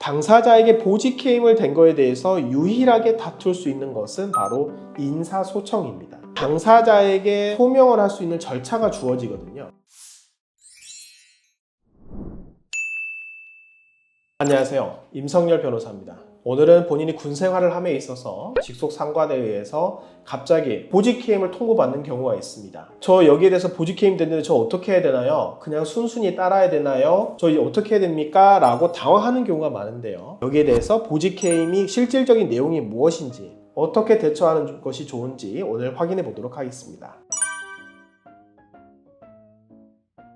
당사자에게 보직 해임을 된 거에 대해서 유일하게 다툴 수 있는 것은 바로 인사소청입니다. 당사자에게 소명을 할 수 있는 절차가 주어지거든요. 안녕하세요. 임성열 변호사입니다. 오늘은 본인이 군 생활을 함에 있어서 직속 상관에 의해서 갑자기 보직 해임을 통보받는 경우가 있습니다. 저 여기에 대해서 보직 해임 됐는데 저 어떻게 해야 되나요? 그냥 순순히 따라야 되나요? 저 이제 어떻게 해야 됩니까? 라고 당황하는 경우가 많은데요. 여기에 대해서 보직 해임이 실질적인 내용이 무엇인지, 어떻게 대처하는 것이 좋은지 오늘 확인해 보도록 하겠습니다.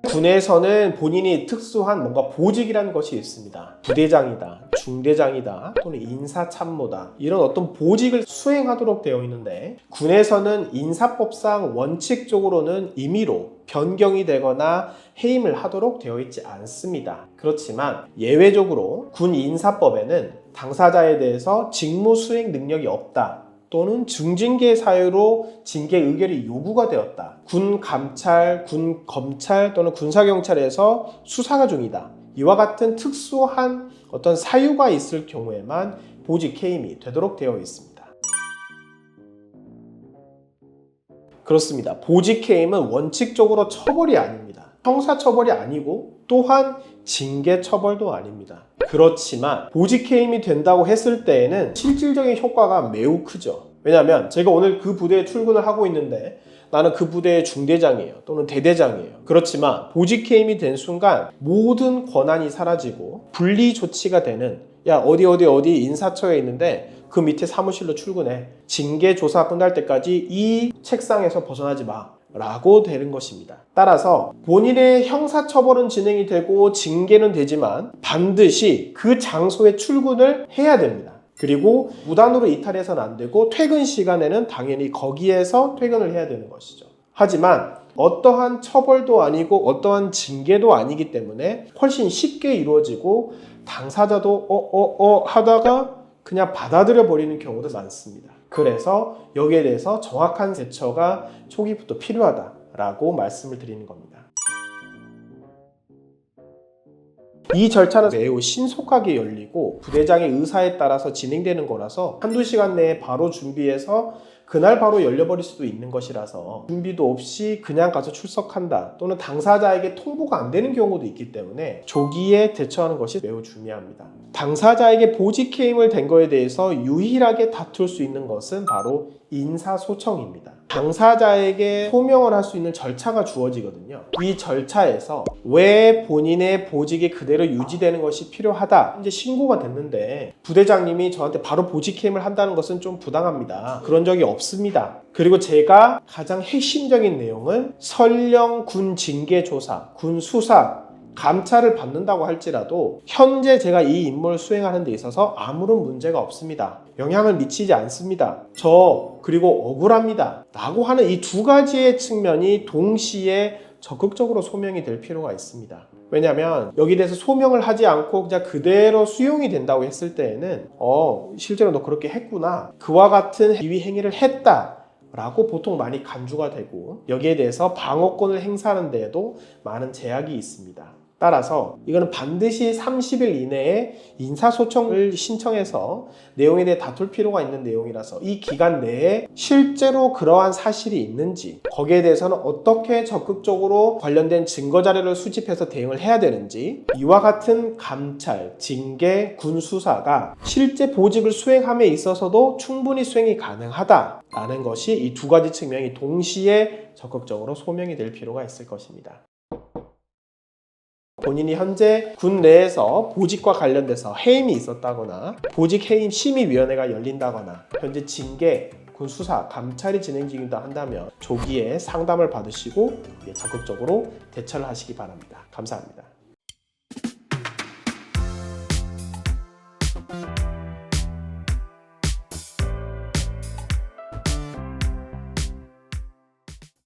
군에서는 본인이 특수한 뭔가 보직이라는 것이 있습니다. 부대장이다, 중대장이다, 또는 인사참모다, 이런 어떤 보직을 수행하도록 되어 있는데, 군에서는 인사법상 원칙적으로는 임의로 변경이 되거나 해임을 하도록 되어 있지 않습니다. 그렇지만 예외적으로 군 인사법에는 당사자에 대해서 직무 수행 능력이 없다, 또는 중징계 사유로 징계 의결이 요구가 되었다, 군 감찰, 군 검찰 또는 군사경찰에서 수사가 중이다, 이와 같은 특수한 어떤 사유가 있을 경우에만 보직 해임이 되도록 되어 있습니다. 그렇습니다. 보직 해임은 원칙적으로 처벌이 아닙니다. 형사처벌이 아니고 또한 징계 처벌도 아닙니다. 그렇지만 보직 해임이 된다고 했을 때에는 실질적인 효과가 매우 크죠. 왜냐하면 제가 오늘 그 부대에 출근을 하고 있는데 나는 그 부대의 중대장이에요, 또는 대대장이에요. 그렇지만 보직 해임이 된 순간 모든 권한이 사라지고 분리 조치가 되는, 야 어디 인사처에 있는데 그 밑에 사무실로 출근해, 징계 조사 끝날 때까지 이 책상에서 벗어나지 마 라고 되는 것입니다. 따라서 본인의 형사처벌은 진행이 되고 징계는 되지만 반드시 그 장소에 출근을 해야 됩니다. 그리고 무단으로 이탈해서는 안 되고 퇴근 시간에는 당연히 거기에서 퇴근을 해야 되는 것이죠. 하지만 어떠한 처벌도 아니고 어떠한 징계도 아니기 때문에 훨씬 쉽게 이루어지고 당사자도 하다가 그냥 받아들여 버리는 경우도 많습니다. 그래서 여기에 대해서 정확한 대처가 초기부터 필요하다라고 말씀을 드리는 겁니다. 이 절차는 매우 신속하게 열리고 부대장의 의사에 따라서 진행되는 거라서 한두 시간 내에 바로 준비해서 그날 바로 열려버릴 수도 있는 것이라서 준비도 없이 그냥 가서 출석한다, 또는 당사자에게 통보가 안 되는 경우도 있기 때문에 조기에 대처하는 것이 매우 중요합니다. 당사자에게 보직 해임을 된 거에 대해서 유일하게 다툴 수 있는 것은 바로 인사소청입니다. 당사자에게 소명을 할 수 있는 절차가 주어지거든요. 이 절차에서 왜 본인의 보직이 그대로 유지되는 것이 필요하다, 이제 신고가 됐는데 부대장님이 저한테 바로 보직 해임을 한다는 것은 좀 부당합니다. 그런 적이 없습니다. 그리고 제가 가장 핵심적인 내용은 설령 군 징계 조사, 군 수사, 감찰을 받는다고 할지라도 현재 제가 이 임무를 수행하는 데 있어서 아무런 문제가 없습니다, 영향을 미치지 않습니다, 그리고 억울합니다 라고 하는 이 두 가지의 측면이 동시에 적극적으로 소명이 될 필요가 있습니다. 왜냐하면 여기에 대해서 소명을 하지 않고 그냥 그대로 수용이 된다고 했을 때에는 실제로 너 그렇게 했구나, 그와 같은 비위 행위를 했다 라고 보통 많이 간주가 되고, 여기에 대해서 방어권을 행사하는 데에도 많은 제약이 있습니다. 따라서 이거는 반드시 30일 이내에 인사소청을 신청해서 내용에 대해 다툴 필요가 있는 내용이라서 이 기간 내에 실제로 그러한 사실이 있는지, 거기에 대해서는 어떻게 적극적으로 관련된 증거자료를 수집해서 대응을 해야 되는지, 이와 같은 감찰, 징계, 군수사가 실제 보직을 수행함에 있어서도 충분히 수행이 가능하다라는 것이 이 두 가지 측면이 동시에 적극적으로 소명이 될 필요가 있을 것입니다. 본인이 현재 군 내에서 보직과 관련돼서 해임이 있었다거나 보직 해임 심의위원회가 열린다거나 현재 징계, 군 수사, 감찰이 진행 중이다 한다면 조기에 상담을 받으시고 적극적으로 대처를 하시기 바랍니다. 감사합니다.